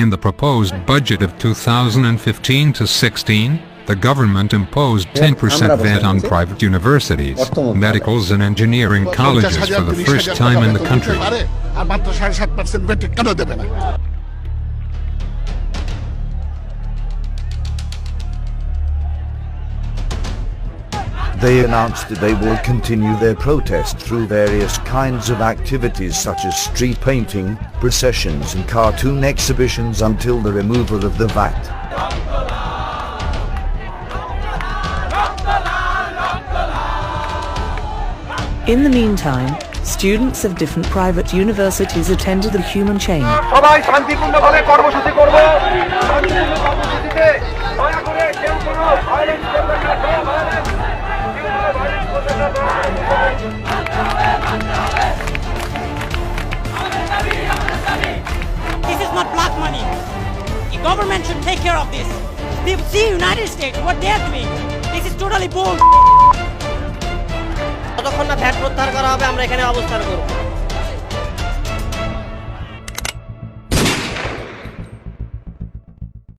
In the proposed budget of 2015 to 16, the government imposed 10% VAT on private universities, medicals and engineering colleges for the first time in the country. They announced that they will continue their protest through various kinds of activities such as street painting, processions and cartoon exhibitions until the removal of the VAT. In the meantime, students of different private universities attended the human chain. This is not black money. The government should take care of this. See United States, what they are doing. This is totally bull. যতক্ষণ না VAT প্রত্যাহার করা হবে আমরা এখানে অবস্থান করব।